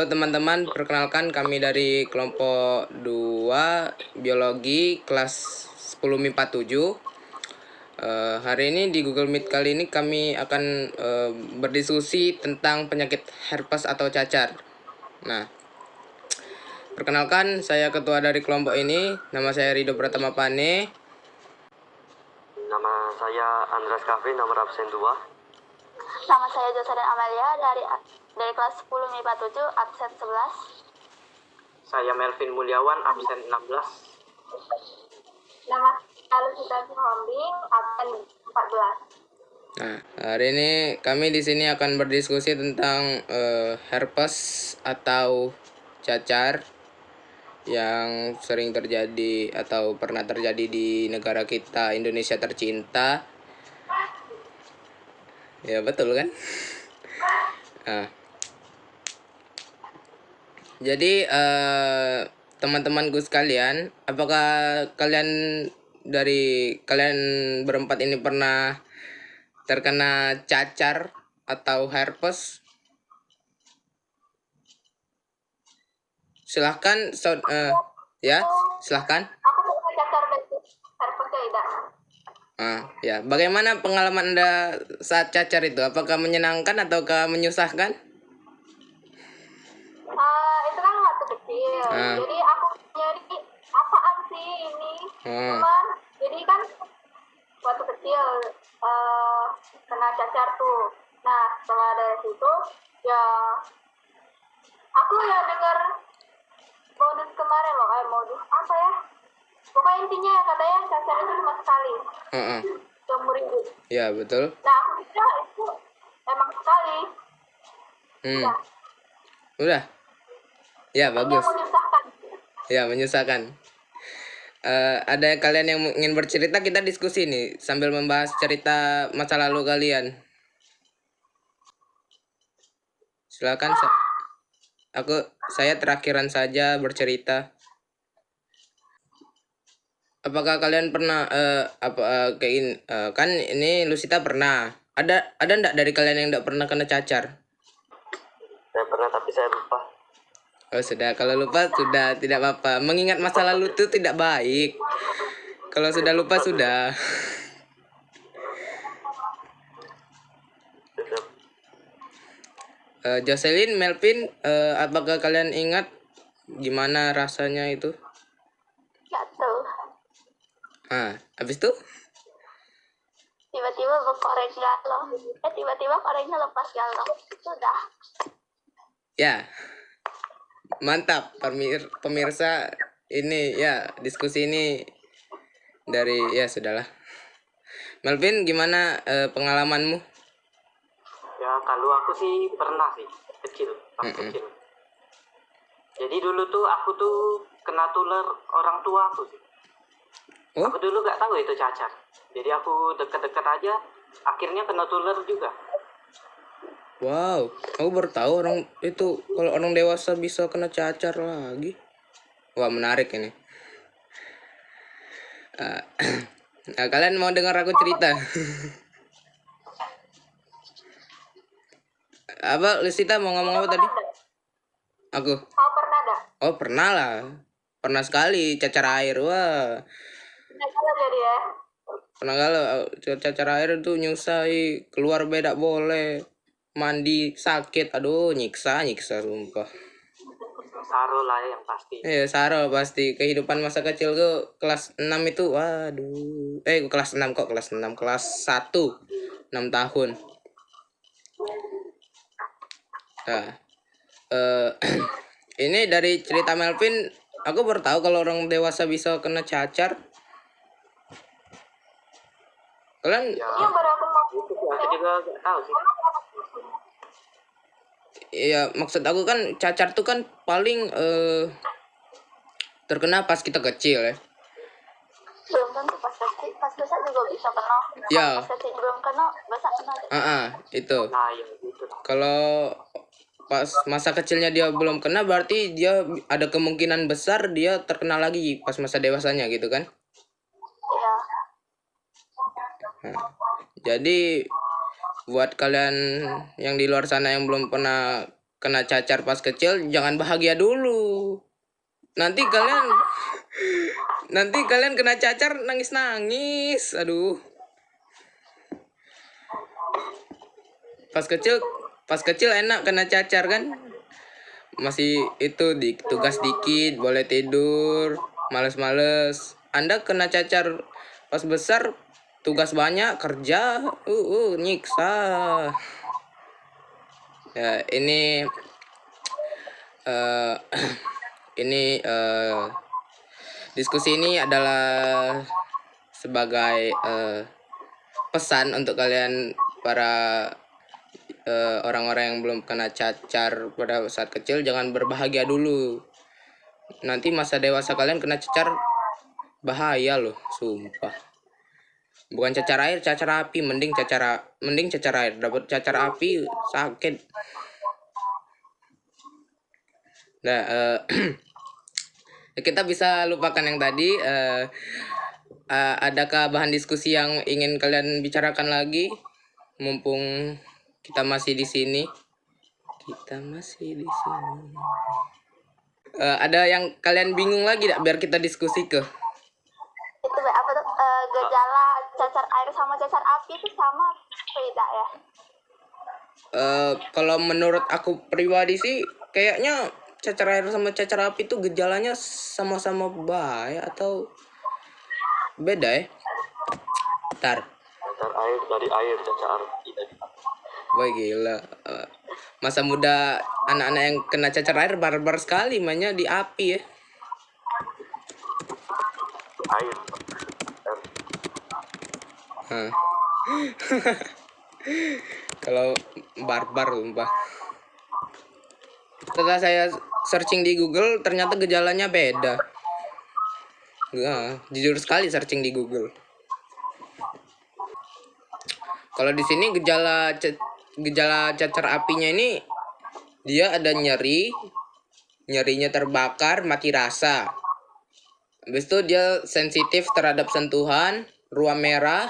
Halo teman-teman, perkenalkan kami dari kelompok 2 Biologi kelas 10 MIPA 7. Hari ini di Google Meet kali ini kami akan berdiskusi tentang penyakit herpes atau cacar. Nah, perkenalkan saya ketua dari kelompok ini, nama saya Rido Pratama Pane. Nama saya Andreas Kavin, nomor absen 2. Nama saya Jocelyn Amalia dari kelas 10 MIPA 7, absen 11. Saya Melvin Mulyawan, absen 16. Nama saya Lucita Hombing, absen 14. Nah, hari ini kami di sini akan berdiskusi tentang herpes atau cacar yang sering terjadi atau pernah terjadi di negara kita, Indonesia tercinta. Ya betul kan? Nah, jadi teman-temanku sekalian, apakah kalian berempat ini pernah terkena cacar atau herpes? Silahkan, ya, silahkan. Aku pernah cacar dan herpes tidak. Ya, bagaimana pengalaman Anda saat cacar itu? Apakah menyenangkan ataukah menyusahkan? Itu kan waktu kecil, jadi aku nyari apaan sih ini? Cuman, jadi kan waktu kecil kena cacar tuh. Nah, setelah dari situ ya aku ya dengar modus kemarin loh, modus apa ya? Pokoknya intinya katanya cacar itu cuma sekali seumur hidup. Ya betul. Nah, aku kira itu emang sekali. Udah. Ya bagus. Yang menyusahkan. Ya menyusahkan. Ada kalian yang ingin bercerita, kita diskusi nih sambil membahas cerita masa lalu kalian. Silakan. Saya terakhiran saja bercerita. Apakah kalian pernah kan ini Lucita pernah. Ada enggak dari kalian yang enggak pernah kena cacar? Saya pernah tapi saya lupa. Oh sudah, kalau lupa sudah tidak apa-apa. Mengingat masa lalu itu tidak baik. Kalau sudah lupa sudah. Jocelyn, Melvin, apakah kalian ingat gimana rasanya itu? Jatuh. Habis itu? Tiba-tiba berkoreng galau. Tiba-tiba korengnya lepas galau. Sudah. Ya. Mantap pemirsa, ini ya diskusi ini dari ya sudahlah. Melvin, gimana pengalamanmu? Ya kalau aku sih pernah sih, kecil. Jadi dulu tuh aku tuh kena tular orang tua aku sih. Oh? Aku dulu gak tahu itu cacar. Jadi aku deket-deket aja, akhirnya kena tular juga. Wow, aku baru tahu kalau orang dewasa bisa kena cacar lagi. Wah, menarik ini. Nah, kalian mau dengar aku cerita? Apa, Lucita mau ngomong apa tadi? Aku. Oh, pernah gak? Oh, pernah lah. Pernah sekali cacar air. Wah. Pernah galau jadi ya? Pernah galau. Cacar air itu nyusai, keluar beda boleh. Mandi sakit, aduh nyiksa sumpah. Saro lah yang pasti. Saro pasti. Kehidupan masa kecil tuh kelas 6 itu, waduh. Kelas 6 kok, kelas 6, kelas 1. 6 tahun. Nah, ini dari cerita Melvin, aku baru tahu kalau orang dewasa bisa kena cacar. Kalian? Ya, baru aku mau. Aku juga gak tahu sih. Iya, maksud aku kan cacar tuh kan paling terkena pas kita kecil ya. Belum tentu pas besar juga bisa kena. Ya. Pas kecil belum kena, besar kena. Itu. Nah, ya gitu. Kalau pas masa kecilnya dia belum kena, berarti dia ada kemungkinan besar dia terkena lagi pas masa dewasanya gitu kan? Iya. Jadi buat kalian yang di luar sana yang belum pernah kena cacar pas kecil, jangan bahagia dulu. Nanti kalian kena cacar nangis-nangis. Aduh. Pas kecil enak kena cacar kan? Masih itu tugas dikit, boleh tidur, males-males. Anda kena cacar pas besar, tugas banyak, kerja, nyiksa. Ya, ini diskusi ini adalah sebagai pesan untuk kalian para orang-orang yang belum kena cacar pada saat kecil. Jangan berbahagia dulu. Nanti masa dewasa kalian kena cacar, bahaya loh, sumpah. Bukan cacar air, cacar api. Mending cacar air. Dapat cacar api sakit. Nah, kita bisa lupakan yang tadi. Adakah bahan diskusi yang ingin kalian bicarakan lagi? Mumpung kita masih di sini. Ada yang kalian bingung lagi tak biar kita diskusi ke? Itu apa tuh, gejala cacar air sama cacar api itu sama beda ya? Kalau menurut aku pribadi sih kayaknya cacar air sama cacar api itu gejalanya sama-sama bahaya atau beda ya? Bentar. Cacar air dari air, cacar api dari api. Wah gila. Masa muda anak-anak yang kena cacar air barbar sekali mainnya di api ya. Air. Kalau barbar sumpah. Setelah saya searching di Google ternyata gejalanya beda. Jujur sekali searching di Google. Kalau di sini gejala cacar apinya ini dia ada nyerinya terbakar, mati rasa. Habis itu dia sensitif terhadap sentuhan, ruam merah,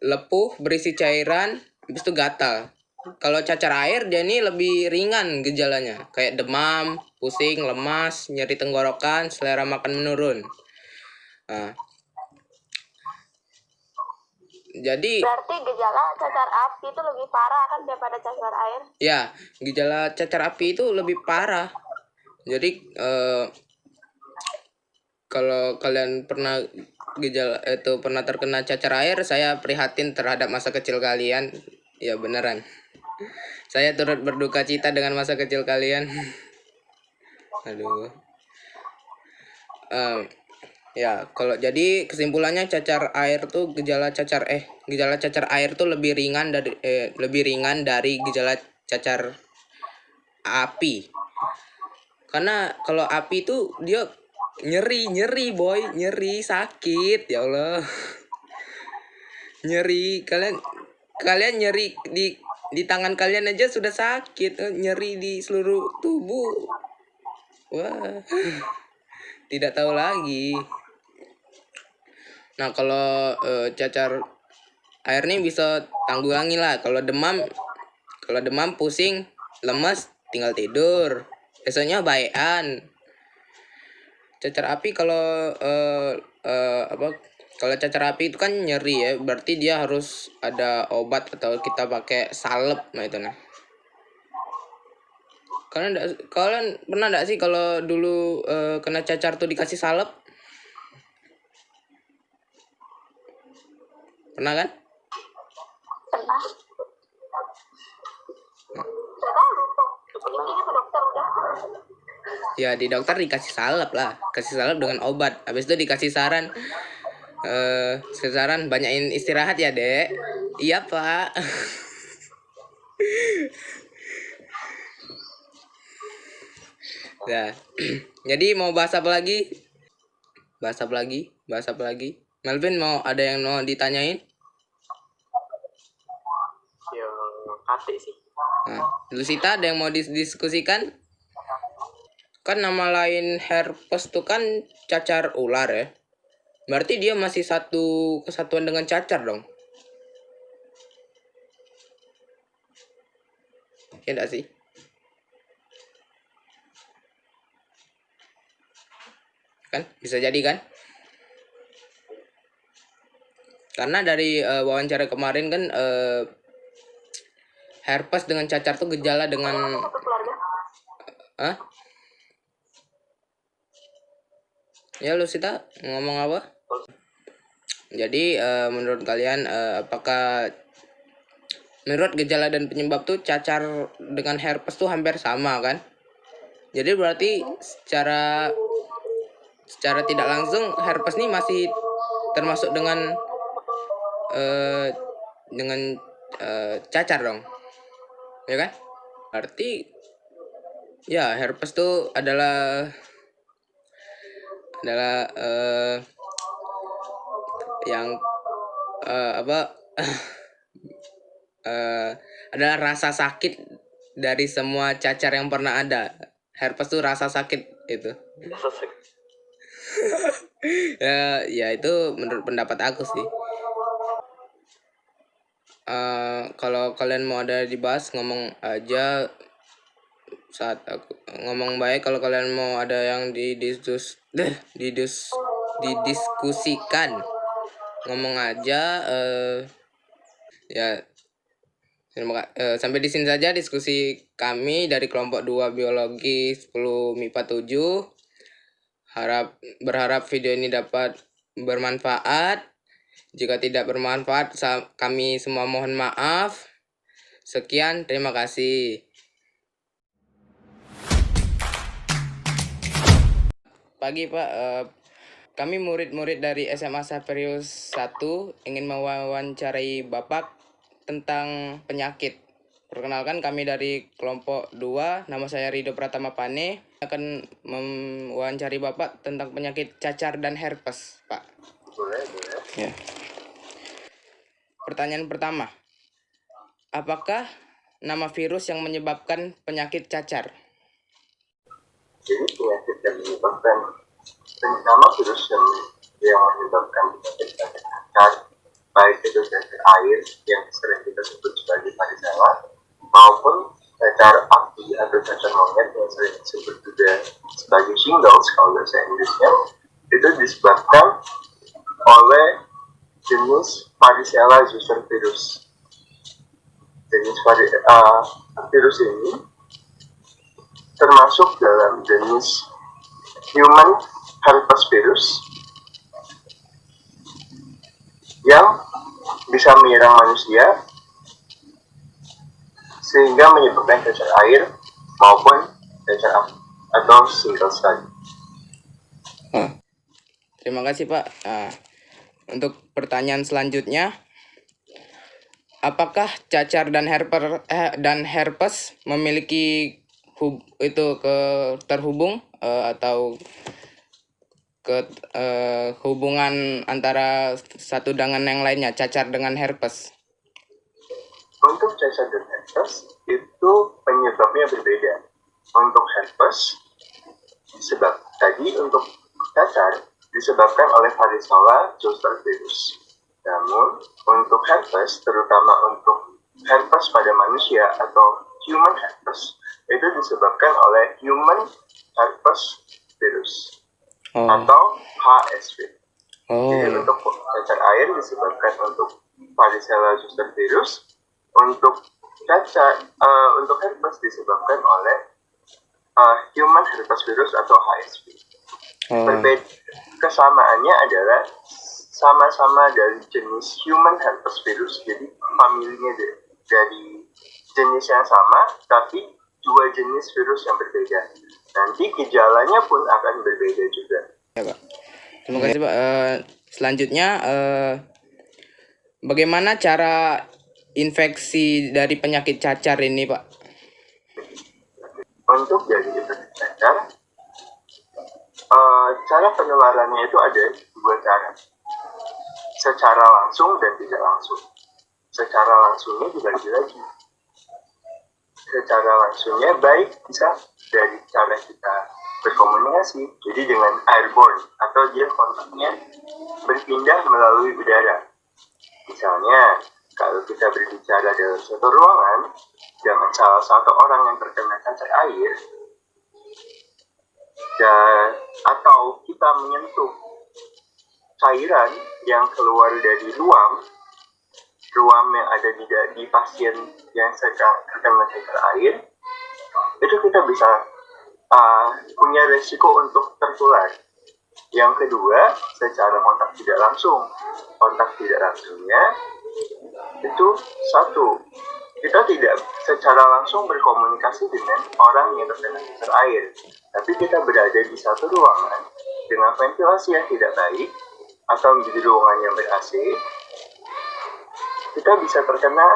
lepuh, berisi cairan, habis itu gatal. Kalau cacar air dia ini lebih ringan gejalanya, kayak demam, pusing, lemas, nyeri tenggorokan, selera makan menurun. Nah, jadi berarti gejala cacar api itu lebih parah kan daripada cacar air? Ya, gejala cacar api itu lebih parah. Jadi kalau kalian pernah pernah terkena cacar air, saya prihatin terhadap masa kecil kalian. Ya beneran. Saya turut berduka cita dengan masa kecil kalian. Aduh. Ya, kalau jadi kesimpulannya cacar air tuh gejala cacar air tuh lebih ringan dari gejala cacar api. Karena kalau api itu dia nyeri boy, nyeri, sakit, ya Allah. Nyeri, kalian nyeri di tangan kalian aja sudah sakit, nyeri di seluruh tubuh. Wah. Tidak tahu lagi. Nah, kalau cacar air ini bisa tanggulangi lah. Kalau demam, pusing, lemas, tinggal tidur. Besoknya baikan. Cacar api kalau kalau cacar api itu kan nyeri ya, berarti dia harus ada obat atau kita pakai salep, nah itu nah. Kalian pernah enggak sih kalau dulu kena cacar tuh dikasih salep? Pernah kan? Pernah. Ini ke dokter udah. Ya di dokter dikasih salep lah, kasih salep dengan obat. Habis itu dikasih saran banyakin istirahat ya dek. Iya pak. Nah, jadi mau bahas apa lagi? Bahas apa lagi? Melvin ada yang mau ditanyain? Ya, kate sih. Nah, Lusita ada yang mau didiskusikan? Kan nama lain herpes tuh kan cacar ular ya. Berarti dia masih satu kesatuan dengan cacar dong. Ya enggak sih? kan? Bisa jadi kan? Karena dari wawancara kemarin kan herpes dengan cacar tuh gejala dengan Satu keluarga. Hah? Ya lu Sita ngomong apa? Jadi menurut kalian apakah menurut gejala dan penyebab tuh cacar dengan herpes tuh hampir sama kan? Jadi berarti secara tidak langsung herpes nih masih termasuk dengan cacar dong, ya kan? Berarti ya herpes tuh adalah yang apa adalah rasa sakit dari semua cacar yang pernah ada. Herpes tuh rasa sakit itu. Ya itu menurut pendapat aku sih. Kalau kalian mau ada dibahas ngomong aja saat aku ngomong baik. Kalau kalian mau ada yang didiskusikan ngomong aja. Ya sampai di sini saja diskusi kami dari kelompok 2 biologi 10 MIPA 7. Berharap video ini dapat bermanfaat. Jika tidak bermanfaat, kami semua mohon maaf. Sekian, terima kasih. Pagi Pak, kami murid-murid dari SMA Saperius 1 ingin mewawancarai Bapak tentang penyakit. Perkenalkan, kami dari kelompok 2, nama saya Rido Pratama Pane, akan mewawancari Bapak tentang penyakit cacar dan herpes, Pak. Boleh. Ya. Pertanyaan pertama, apakah nama virus yang menyebabkan penyakit cacar? Jadi penyakit yang menyebabkan nama virus yang menyebabkan penyakit cacar, baik itu cacar air yang sering kita sebut sebagai varicella, maupun cacar api atau cacar monyet yang sering disebut juga sebagai shingles kalau bahasa Inggrisnya, itu disebabkan oleh jenis varicella zoster virus. Jenis virus ini termasuk dalam jenis human herpes virus yang bisa menyerang manusia sehingga menyebabkan cacar air maupun cacar api atau shingles tadi. Terima kasih Pak. Untuk pertanyaan selanjutnya, apakah cacar dan herpes memiliki terhubung atau hubungan antara satu dengan yang lainnya, cacar dengan herpes? Untuk cacar dan herpes itu penyebabnya berbeda. Untuk herpes untuk cacar disebabkan oleh varicella zoster virus. Namun untuk herpes, terutama untuk herpes pada manusia atau human herpes, itu disebabkan oleh human herpes virus atau HSV. Jadi untuk cacar air disebabkan untuk varicella zoster virus, untuk herpes disebabkan oleh human herpes virus atau HSV. Kesamaannya adalah sama-sama dari jenis human herpes virus, jadi familinya dari jenis yang sama, tapi dua jenis virus yang berbeda. Nanti gejalanya pun akan berbeda juga. Ya, Pak. Terima kasih Pak. Selanjutnya, bagaimana cara infeksi dari penyakit cacar ini Pak? Untuk dari penyakit cacar, cara penularannya itu ada dua cara, secara langsung dan tidak langsung. Secara langsungnya dibagi lagi. Secara langsungnya baik bisa dari cara kita berkomunikasi, jadi dengan airborne atau dia kontaknya berpindah melalui udara. Misalnya kalau kita berbicara dalam suatu ruangan dengan salah satu orang yang terkena cacar air, dan atau kita menyentuh cairan yang keluar dari ruam yang ada di pasien yang terkena cacar air, itu kita bisa punya resiko untuk tertular. Yang kedua, secara kontak tidak langsung. Kontak tidak langsungnya itu satu, kita tidak secara langsung berkomunikasi dengan orang yang terkena cacar air, tapi kita berada di satu ruangan dengan ventilasi yang tidak baik atau di ruangan yang ber-AC, kita bisa terkena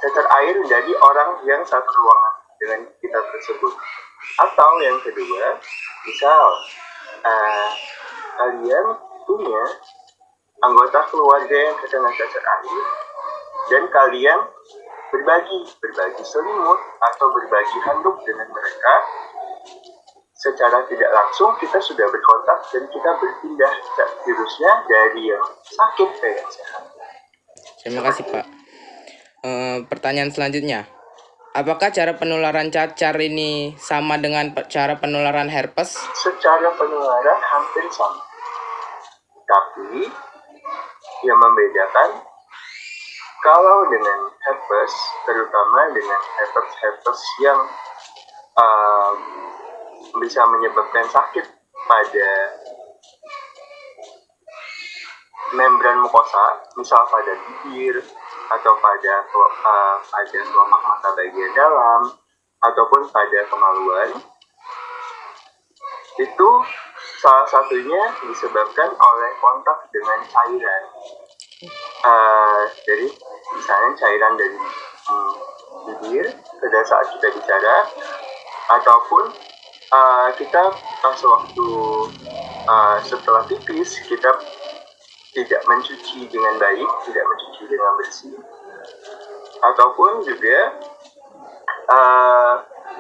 cacar air dari orang yang satu ruangan dengan kita tersebut. Atau yang kedua, misal kalian punya anggota keluarga yang terkena cacar air dan kalian berbagi selimut atau berbagi handuk dengan mereka, secara tidak langsung kita sudah berkontak dan kita berpindah virusnya dari yang sakit ke yang sehat. Terima kasih, Pak. Pertanyaan selanjutnya, apakah cara penularan cacar ini sama dengan cara penularan herpes? Secara penularan hampir sama, tapi yang membedakan kalau dengan herpes, terutama dengan herpes yang bisa menyebabkan sakit pada membran mukosa, misal pada bibir atau pada kelopak mata bagian dalam ataupun pada kemaluan, itu salah satunya disebabkan oleh kontak dengan cairan. Jadi misalnya cairan dari bibir pada saat kita bicara, ataupun kita pas waktu setelah pipis kita tidak mencuci dengan baik, tidak mencuci dengan bersih, ataupun juga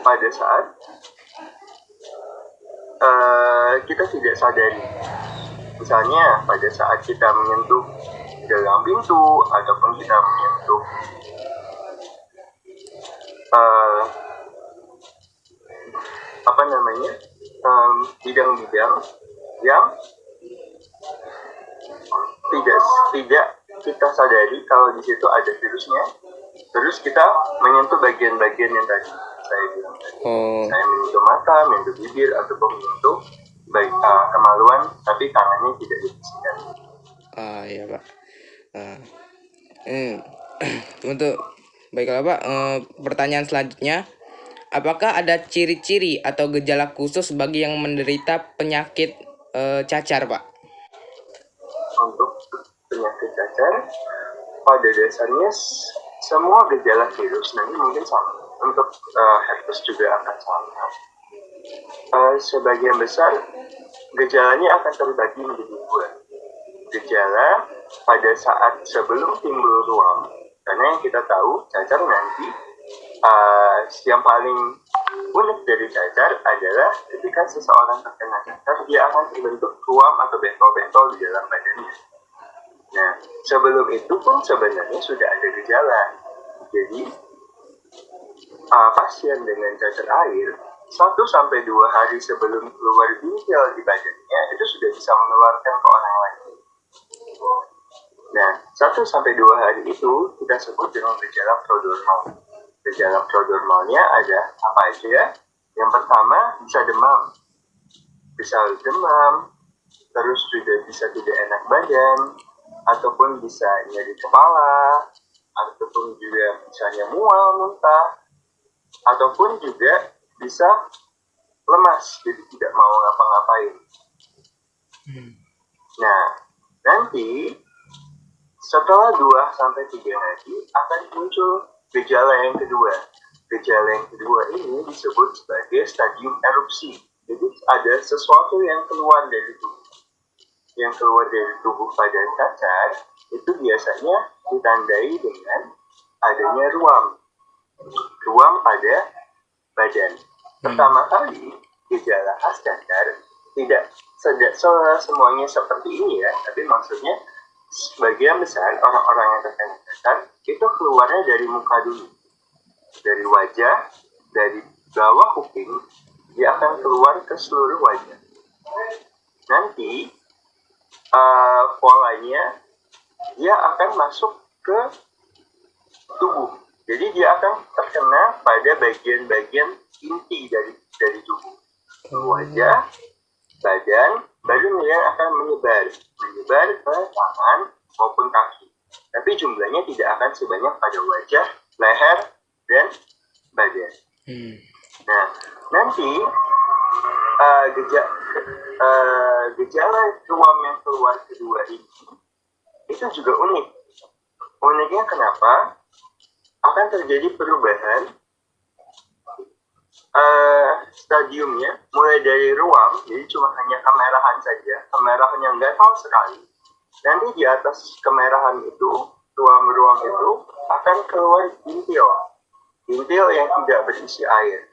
pada saat kita tidak sadari, misalnya pada saat kita menyentuh gagang pintu ataupun kita menyentuh bidang-bidang yang tidak kita sadari kalau di situ ada virusnya, terus kita menyentuh bagian-bagian yang tadi saya bilang tadi. Saya menyentuh mata, menyentuh bibir, ataupun menyentuh kemaluan, tapi tangannya tidak dibersihkan. Iya, Pak. Baiklah, Pak. Pertanyaan selanjutnya, apakah ada ciri-ciri atau gejala khusus bagi yang menderita penyakit cacar, Pak? Untuk penyakit cacar, pada dasarnya semua gejala virus nanti mungkin sama. Untuk herpes juga akan sama. Sebagian besar gejalanya akan terbagi menjadi dua. Gejala pada saat sebelum timbul ruam, karena yang kita tahu cacar nanti yang paling unik dari cacar adalah ketika seseorang terkena cacar, dia akan terbentuk ruam atau bentol-bentol di dalam badannya. Nah, sebelum itu pun sebenarnya sudah ada gejala. Jadi pasien dengan cacar air 1-2 hari sebelum keluar bintil di badannya itu sudah bisa menularkan ke orang lain. Nah, 1-2 hari itu kita sebut dengan gejala prodromal. Gejala prodromalnya ada apa aja? Yang pertama bisa demam, terus juga bisa tidak enak badan, ataupun bisa nyeri kepala, ataupun juga misalnya mual, muntah, ataupun juga bisa lemas, jadi tidak mau ngapa-ngapain. Nah, nanti setelah 2-3 hari akan muncul gejala yang kedua. Gejala yang kedua ini disebut sebagai stadium erupsi. Jadi ada sesuatu yang keluar dari tubuh. Yang keluar dari tubuh pada cacar itu biasanya ditandai dengan adanya ruam pada badan. Pertama kali gejala khas cacar tidak semuanya seperti ini ya, tapi maksudnya sebagian besar orang-orang yang terkena cacar itu keluarnya dari muka dulu, dari wajah, dari bawah kuping, dia akan keluar ke seluruh wajah. nanti polanya dia akan masuk ke tubuh. Jadi dia akan terkena pada bagian-bagian inti dari tubuh. Wajah, badan, baru kemudian akan menyebar ke tangan maupun kaki. Tapi jumlahnya tidak akan sebanyak pada wajah, leher, dan badan. Nah, nanti gejala ruam yang keluar kedua ini itu juga unik. Uniknya kenapa? Akan terjadi perubahan stadiumnya, mulai dari ruam, jadi cuma hanya kemerahan saja, kemerahan yang gatal sekali. Nanti di atas kemerahan itu, ruam-ruam itu akan keluar bintil yang tidak berisi air,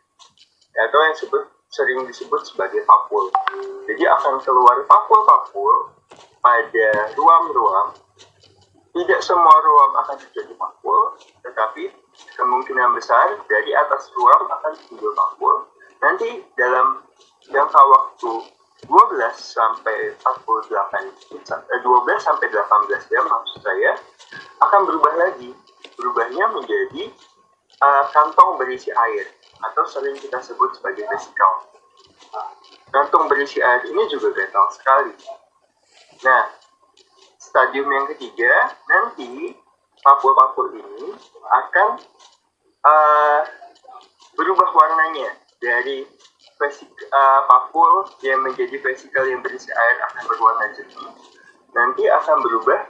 atau yang sering disebut sebagai papul. Jadi akan keluar papul-papul pada ruam-ruam. Tidak semua ruam akan terjadi papul, tetapi kemungkinan besar dari atas ruam akan timbul papul. Nanti dalam jangka waktu 12 sampai 18 jam maksud saya, akan berubah lagi. Berubahnya menjadi kantong berisi air, atau sering kita sebut sebagai vesikel. Kantong berisi air ini juga gatal sekali. Nah, stadium yang ketiga, nanti papul-papul ini akan berubah warnanya dari papul yang menjadi vesikel yang berisi air akan berwarna jernih. Nanti akan berubah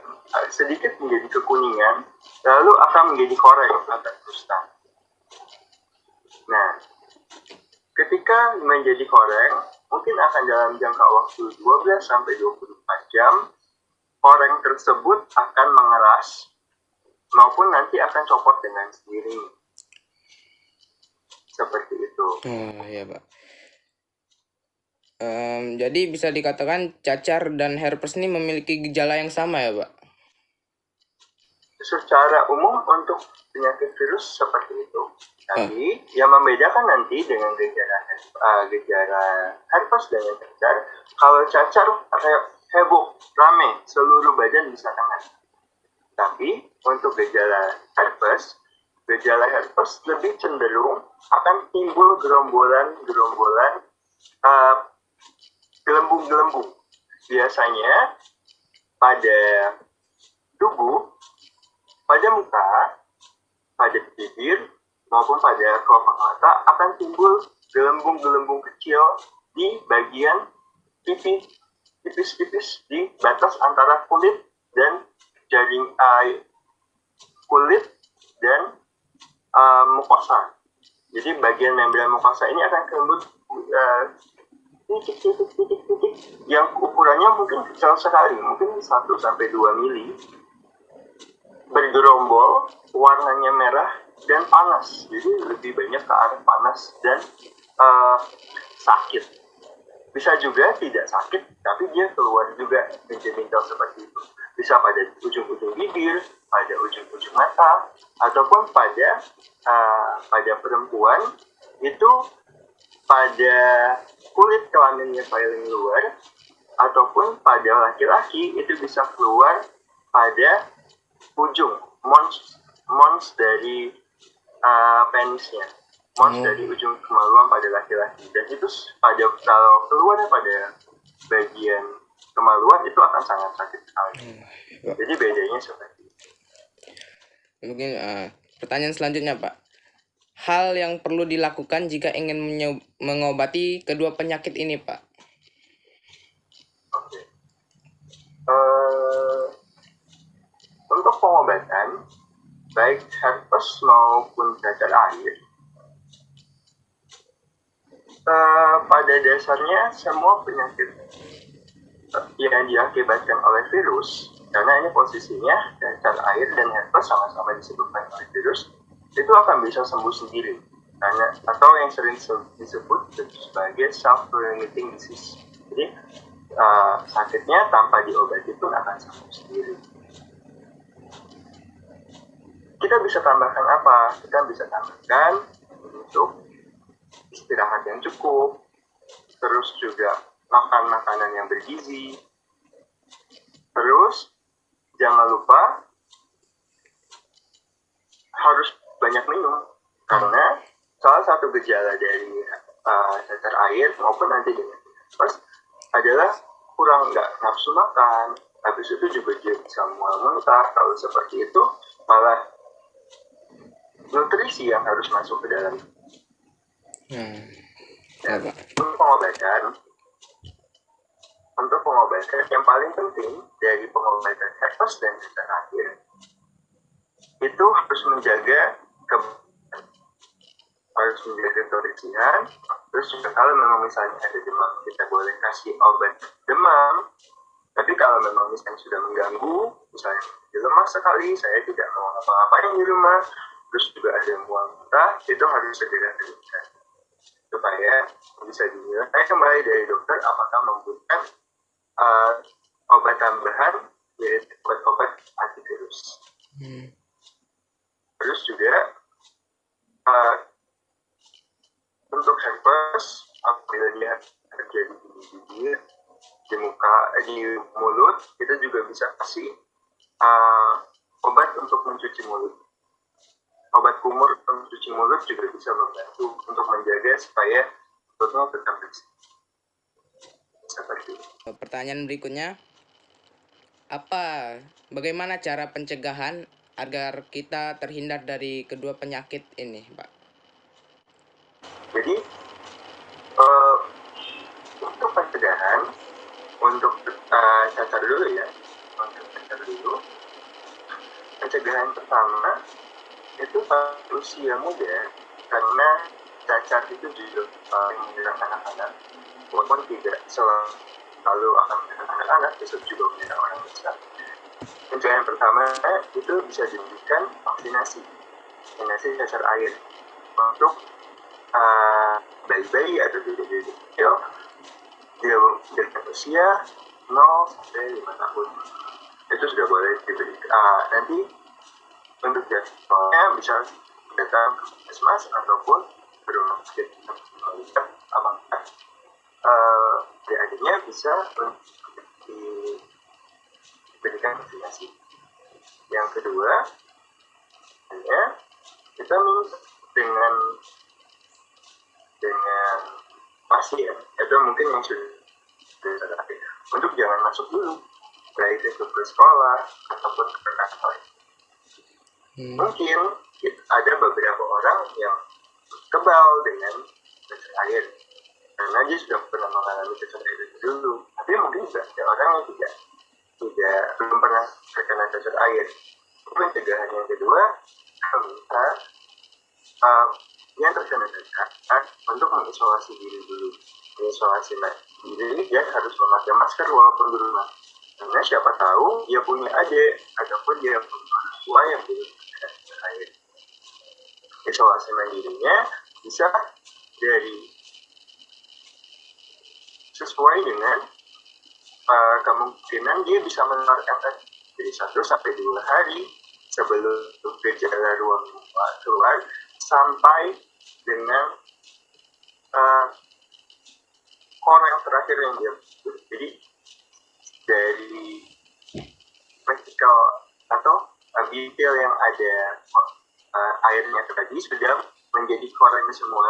sedikit menjadi kekuningan, lalu akan menjadi koreng atau krustal. Nah, ketika menjadi koreng, mungkin akan dalam jangka waktu 12 sampai 24 jam, koreng tersebut akan mengeras maupun nanti akan copot dengan sendirinya. Seperti itu. Oh ya Pak. Jadi bisa dikatakan cacar dan herpes ini memiliki gejala yang sama ya Pak? Secara umum untuk penyakit virus seperti itu. Tapi yang membedakan nanti dengan gejala herpes dan yang cacar, kalau cacar heboh, rame, seluruh badan bisa kena. Tapi untuk gejala herpes lebih cenderung akan timbul gerombolan gelembung-gelembung. Biasanya pada tubuh, pada muka, pada bibir, maupun pada kelopak mata akan timbul gelembung-gelembung kecil di bagian tipis-tipis di batas antara kulit dan mukosa. Jadi bagian membran mukosa ini akan kelembut titik-titik yang ukurannya mungkin kecil sekali, mungkin 1-2 mili, bergerombol, warnanya merah dan panas. Jadi lebih banyak ke arah panas dan sakit. Bisa juga tidak sakit, tapi dia keluar juga bintil-bintil seperti itu. Bisa pada ujung-ujung bibir, pada ujung-ujung mata, ataupun pada perempuan itu pada kulit kelaminnya paling luar, ataupun pada laki-laki itu bisa keluar pada ujung mons dari penisnya, mons dari ujung kemaluan pada laki-laki. Dan itu kalau keluar pada bagian kemaluan itu akan sangat sakit sekali. Jadi bedanya seperti itu. Mungkin pertanyaan selanjutnya Pak, hal yang perlu dilakukan jika ingin mengobati kedua penyakit ini Pak? Oke. Untuk pengobatan baik herpes maupun cacar air, pada dasarnya semua penyakit yang diakibatkan oleh virus, karena ini posisinya cacar air dan herpes sama-sama disebabkan oleh virus, itu akan bisa sembuh sendiri, atau yang sering disebut sebagai self-limiting disease. Jadi sakitnya tanpa diobati pun akan sembuh sendiri. Kita bisa tambahkan apa? Kita bisa tambahkan untuk istirahat yang cukup, terus juga makan makanan yang bergizi. Terus jangan lupa harus banyak minum, karena salah satu gejala dari cacar air maupun nanti dengan tipes adalah kurang nggak nafsu makan. Habis itu juga dia bisa mual muntah. Kalau seperti itu malah nutrisi yang harus masuk ke dalam. Dan untuk pengobatan yang paling penting dari pengobatan herpes dan cacar air itu harus menjaga kebersihan. Terus juga kalau memang misalnya ada demam, kita boleh kasih obat demam. Tapi kalau memang misalnya sudah mengganggu, misalnya lemas sekali, saya tidak mau ngapa-ngapain di rumah, terus juga ada mual muntah, itu harus segera dihentikan supaya bisa dinilai kembali dari dokter apakah membutuhkan obat tambahan, yaitu obat antivirus. Terus juga untuk herpes, apabila dia terjadi di bibir, di muka, di mulut, kita juga bisa kasih obat untuk mencuci mulut. Obat kumur untuk mencuci mulut juga bisa membantu untuk menjaga supaya mulutnya tetap bersih. Seperti itu. Pertanyaan berikutnya, bagaimana cara pencegahan agar kita terhindar dari kedua penyakit ini, Pak? Jadi untuk pencegahan, untuk cacar dulu ya, pencegahan pertama itu pada usia muda, karena cacar itu juga menyerang anak-anak, walaupun tidak selalu akan menyerang anak-anak, bisa juga menyerang orang besar. Pencegahan pertama itu bisa diberikan vaksinasi cacar air untuk bayi-bayi atau bayi-bayi kecil dengan usia 0 sampai 5 tahun. Itu sudah boleh diberi. Nanti untuk jadwalnya bisa datang ke puskesmas ataupun ke rumah sakit melihat apakah adik-adiknya bisa diberikan vaksinasi. Yang kedua, vitamin dengan pasien itu mungkin yang sudah untuk jangan masuk dulu, baik itu ke sekolah ataupun ke kantor. Mungkin ada beberapa orang yang kebal dengan cacar air karena dia sudah pernah mengalami cacar air dulu, tapi mungkin juga ada orang yang belum pernah terkena cacar air. Pencegahan yang kedua, kita yang terkena cacar untuk mengisolasi diri dulu. Mengisolasi diri, dia harus memakai masker walaupun di rumah, karena siapa tahu dia punya adik ataupun dia punya orang tua yang belum terkena cacar air. Isolasi mandirinya bisa sesuai dengan kemungkinan dia bisa menularkan dari 1 sampai 2 hari sebelum gejala ruang keluar sampai dengan orang yang terakhir yang dia butuh. Jadi dari vertikal atau bitil yang ada airnya tadi sudah menjadi korennya semua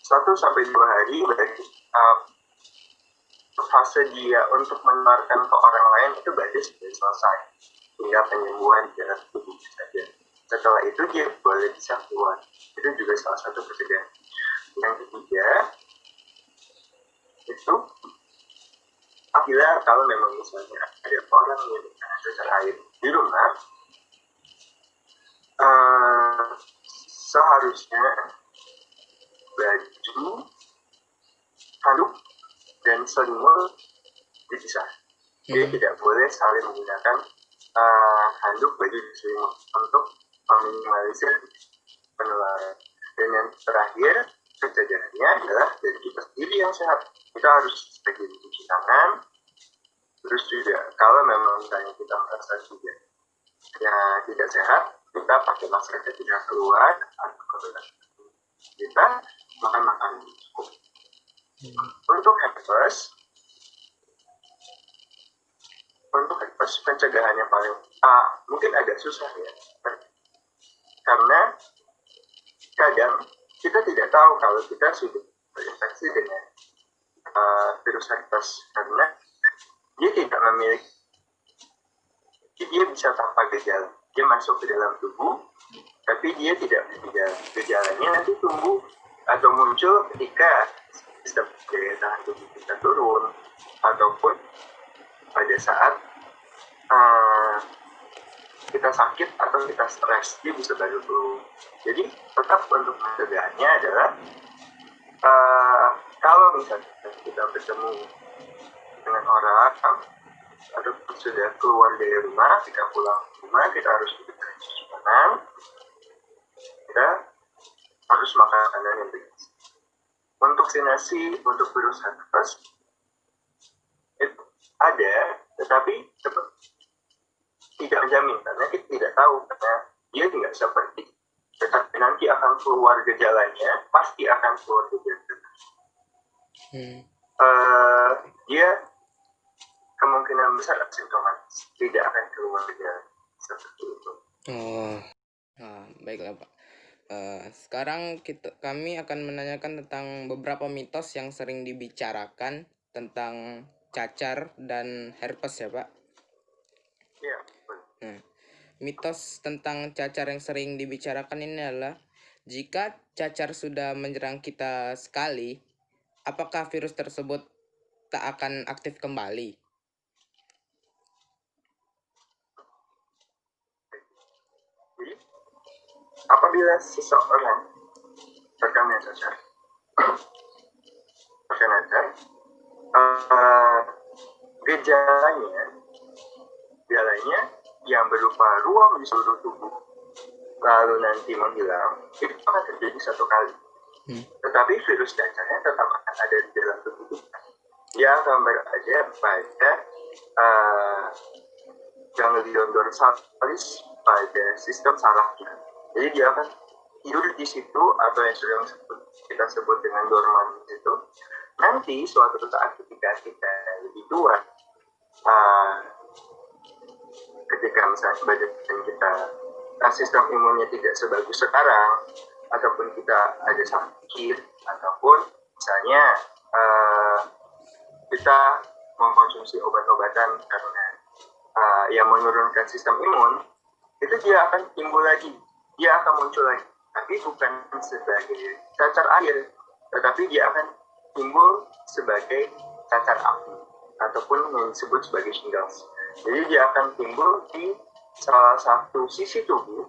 1 sampai 2 hari, berarti fase dia untuk menularkan ke orang lain itu berarti sudah selesai, hingga penyembuhan dalam tubuh saja. Setelah itu dia boleh bisa keluar. Itu juga salah satu pencegahan. Yang ketiga itu apabila kalau memang misalnya ada orang yang terkena cacar air di rumah, seharusnya baju, handuk, dan selimut dipisah. Jadi tidak boleh saling menggunakan handuk, baju, dan selimut untuk meminimalisir penularan. Dan yang terakhir, pencegahannya adalah dari kita sendiri yang sehat. Kita harus rajin cuci tangan. Terus juga kalau memang misalnya kita merasa juga tidak sehat, kita pakai masker ketika keluar atau kita makan cukup. Untuk herpes herpes pencegahannya paling mungkin agak susah ya, karena kadang kita tidak tahu kalau kita sudah terinfeksi dengan virus herpes, karena dia tidak memiliki, dia bisa tanpa gejala, dia masuk ke dalam tubuh tapi dia tidak bergejala. Gejalanya nanti tumbuh atau muncul ketika sistem daya tahan tubuh kita turun, ataupun pada saat kita sakit atau kita stres, dia bisa baru turun. Jadi tetap untuk pencegahannya adalah kalau misalnya kita bertemu dengan orang atau sudah keluar dari rumah, kita pulang ke rumah, kita harus diberikan cuci tangan, kita harus makan makanan yang bergizi. Untuk vaksinasi untuk virus herpes itu ada, tetapi tidak menjamin, karena kita tidak tahu, karena dia tidak seperti, tetapi nanti akan keluar gejalanya, pasti akan keluar gejalanya. Dia kemungkinan besar asimptomatis, tidak akan keluar gejala seperti itu. Baiklah Pak. Sekarang kami akan menanyakan tentang beberapa mitos yang sering dibicarakan tentang cacar dan herpes ya Pak. Iya. Mitos tentang cacar yang sering dibicarakan ini adalah, jika cacar sudah menyerang kita sekali, apakah virus tersebut tak akan aktif kembali? Jadi, apabila seseorang terkena cacar, gejalanya yang berupa ruam di seluruh tubuh lalu nanti menghilang, itu akan terjadi satu kali. Tetapi virus cacarnya tetap akan ada di dalam tubuh kita. Dia akan berada pada ganglion dorsalis pada sistem saraf kita. Jadi dia akan tidur di situ, atau yang sering kita sebut dengan dorman itu. Nanti suatu saat ketika kita lebih tua, ketika misalnya badan kita sistem imunnya tidak sebagus sekarang, ataupun kita ada sakit, ataupun misalnya kita mengkonsumsi obat-obatan karena yang menurunkan sistem imun, itu dia akan timbul lagi, dia akan muncul lagi, tapi bukan sebagai cacar air, tetapi dia akan timbul sebagai cacar api, ataupun yang disebut sebagai shingles. Jadi dia akan timbul di salah satu sisi tubuh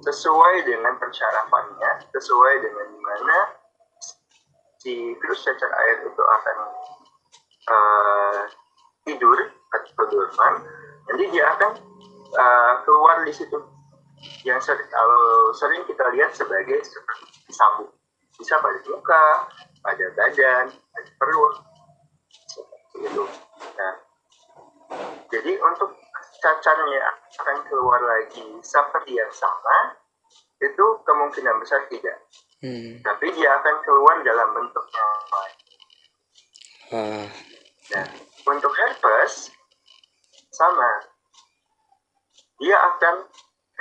sesuai dengan persyarafannya, sesuai dengan dimana si virus cacar air itu akan tidur atau dorman. Nanti dia akan keluar di situ, yang sering kita lihat sebagai seperti sabuk, bisa pada muka, pada badan, pada perut, seperti itu. Nah, jadi untuk cacarnya akan keluar lagi seperti yang sama, itu kemungkinan besar tidak. Tapi dia akan keluar dalam bentuk yang lain. Nah, untuk herpes sama, dia akan,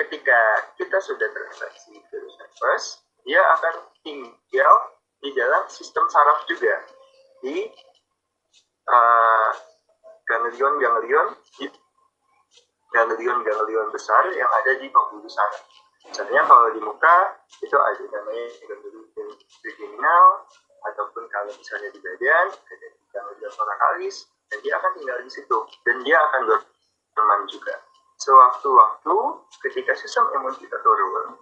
ketika kita sudah terinfeksi virus herpes, dia akan tinggal di dalam sistem saraf juga, di ganglion besar yang ada di pembuluh saraf. Misalnya kalau di muka itu ada namanya ganglion trigeminal, ataupun kalau misalnya di badan ada ganglion thoracalis, dan dia akan tinggal di situ, dan dia akan dorman juga. Sewaktu-waktu ketika sistem imun kita turun,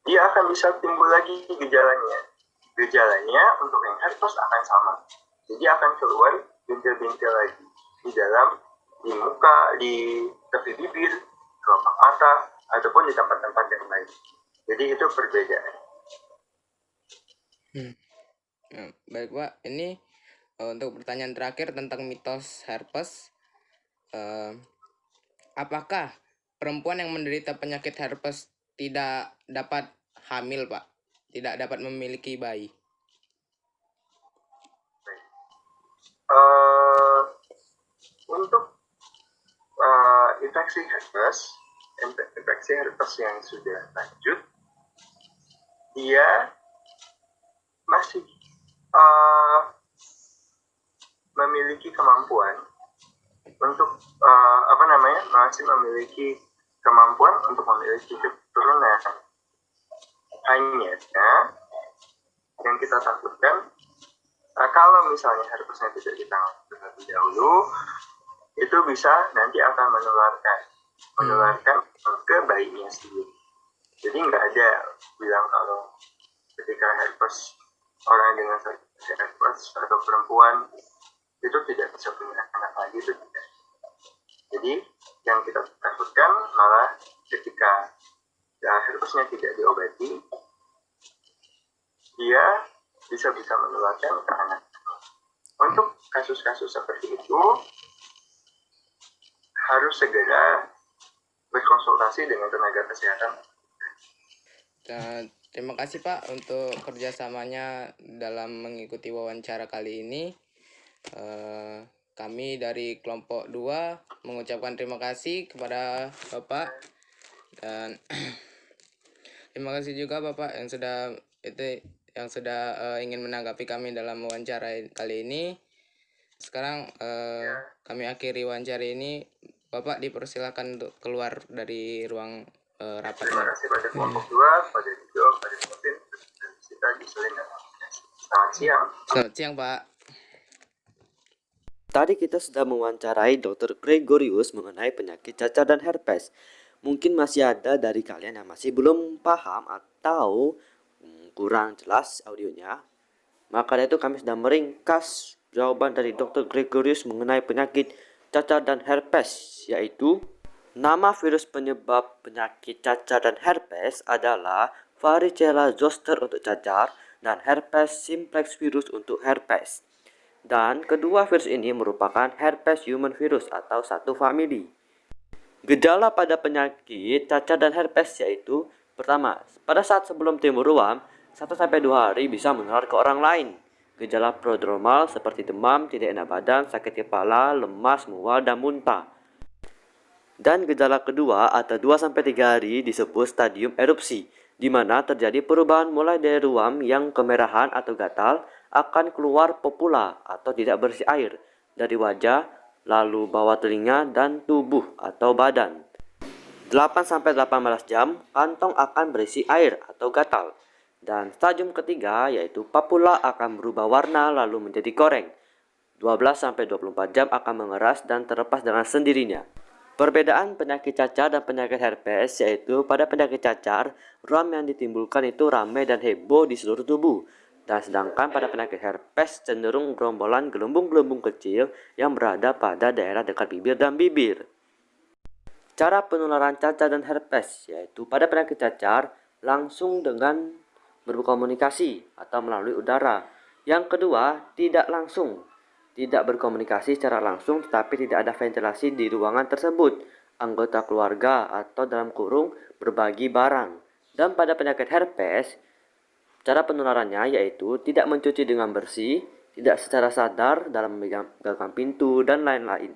dia akan bisa timbul lagi gejalanya. Gejalanya untuk yang herpes akan sama. Jadi akan keluar bintil-bintil lagi di muka, di tepi bibir, kelopak mata, ataupun di tempat-tempat yang lain. Jadi itu perbedaan. Baik Pak, ini untuk pertanyaan terakhir tentang mitos herpes. Apakah perempuan yang menderita penyakit herpes tidak dapat hamil Pak? Tidak dapat memiliki bayi? Untuk infeksi herpes yang sudah lanjut, dia masih memiliki kemampuan untuk masih memiliki kemampuan untuk memiliki keturunan. Hanya yang kita takutkan, kalau misalnya herpesnya tidak ditangani terlebih dahulu, itu bisa nanti akan menularkan ke bayinya sendiri. Jadi nggak ada bilang kalau ketika herpes, orang dengan herpes atau perempuan itu tidak bisa punya anak lagi, itu tidak. Jadi yang kita takutkan malah ketika herpesnya tidak diobati, dia bisa menularkan ke anak. Untuk kasus-kasus seperti itu harus segera berkonsultasi dengan tenaga kesehatan. Terima kasih Pak untuk kerjasamanya dalam mengikuti wawancara kali ini. Kami dari kelompok 2 mengucapkan terima kasih kepada Bapak, dan terima kasih juga Bapak yang sudah ingin menanggapi kami dalam wawancara kali ini. Sekarang kami akhiri wawancara ini. Bapak dipersilakan untuk keluar dari ruang rapat. Terima kasih pada kelompok 2, pada Dido, pada Martin, dan kita Giselin dan selamat siang. Selamat siang Pak. Tadi kita sudah mewawancarai Dr. Gregorius mengenai penyakit cacar dan herpes. Mungkin masih ada dari kalian yang masih belum paham atau kurang jelas audionya. Maka dari itu kami sudah meringkas jawaban dari Dr. Gregorius mengenai penyakit cacar dan herpes, yaitu nama virus penyebab penyakit cacar dan herpes adalah Varicella zoster untuk cacar dan herpes simplex virus untuk herpes. Dan kedua virus ini merupakan herpes human virus atau satu famili. Gejala pada penyakit cacar dan herpes yaitu pertama, pada saat sebelum timbul ruam, 1-2 hari bisa menular ke orang lain. Gejala prodromal seperti demam, tidak enak badan, sakit kepala, lemas, mual, dan muntah. Dan gejala kedua atau 2-3 hari disebut stadium erupsi, di mana terjadi perubahan mulai dari ruam yang kemerahan atau gatal akan keluar popula atau tidak bersih air dari wajah, lalu bawah telinga dan tubuh atau badan. 8-18 jam kantong akan berisi air atau gatal. Dan stadium ketiga yaitu papula akan berubah warna lalu menjadi koreng. 12-24 jam akan mengeras dan terlepas dengan sendirinya. Perbedaan penyakit cacar dan penyakit herpes yaitu pada penyakit cacar, ruam yang ditimbulkan itu ramai dan heboh di seluruh tubuh. Dan sedangkan pada penyakit herpes cenderung gerombolan gelembung-gelembung kecil yang berada pada daerah dekat bibir dan bibir. Cara penularan cacar dan herpes yaitu pada penyakit cacar langsung dengan berkomunikasi atau melalui udara. Yang kedua, tidak langsung. Tidak berkomunikasi secara langsung tetapi tidak ada ventilasi di ruangan tersebut. Anggota keluarga atau dalam kurung berbagi barang. Dan pada penyakit herpes, cara penularannya yaitu tidak mencuci dengan bersih, tidak secara sadar dalam memegang pintu, dan lain-lain.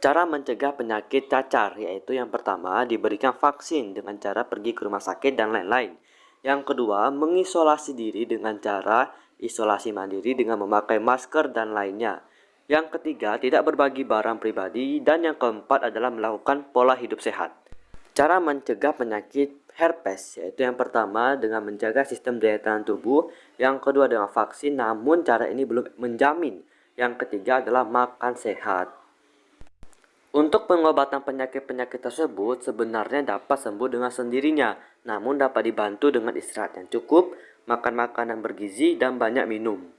Cara mencegah penyakit cacar yaitu yang pertama diberikan vaksin dengan cara pergi ke rumah sakit dan lain-lain. Yang kedua, mengisolasi diri dengan cara isolasi mandiri dengan memakai masker dan lainnya. Yang ketiga, tidak berbagi barang pribadi. Dan yang keempat adalah melakukan pola hidup sehat. Cara mencegah penyakit herpes yaitu yang pertama dengan menjaga sistem daya tahan tubuh. Yang kedua dengan vaksin, namun cara ini belum menjamin. Yang ketiga adalah makan sehat. Untuk pengobatan penyakit-penyakit tersebut sebenarnya dapat sembuh dengan sendirinya, namun dapat dibantu dengan istirahat yang cukup, makan makanan bergizi, dan banyak minum.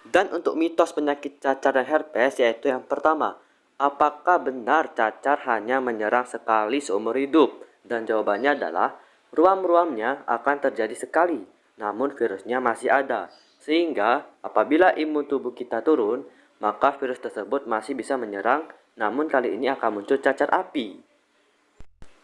Dan untuk mitos penyakit cacar dan herpes yaitu yang pertama, apakah benar cacar hanya menyerang sekali seumur hidup? Dan jawabannya adalah ruam-ruamnya akan terjadi sekali, namun virusnya masih ada. Sehingga apabila imun tubuh kita turun, maka virus tersebut masih bisa menyerang, namun kali ini akan muncul cacar api.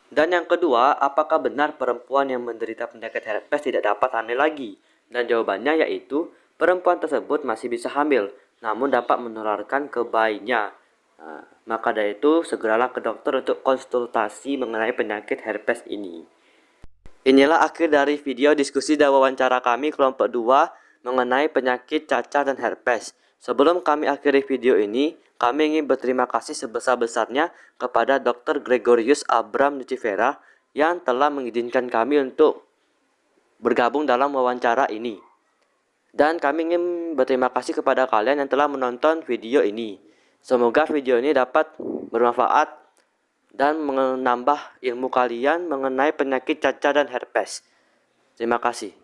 Dan yang kedua, apakah benar perempuan yang menderita penyakit herpes tidak dapat hamil lagi? Dan jawabannya yaitu perempuan tersebut masih bisa hamil, namun dapat menularkan ke bayinya. Nah, maka dari itu segeralah ke dokter untuk konsultasi mengenai penyakit herpes ini. Inilah akhir dari video diskusi dan wawancara kami kelompok 2 mengenai penyakit cacar dan herpes. Sebelum kami akhiri video ini, kami ingin berterima kasih sebesar-besarnya kepada Dr. Gregorius Abram Nucifera yang telah mengizinkan kami untuk bergabung dalam wawancara ini. Dan kami ingin berterima kasih kepada kalian yang telah menonton video ini. Semoga video ini dapat bermanfaat dan menambah ilmu kalian mengenai penyakit cacar dan herpes. Terima kasih.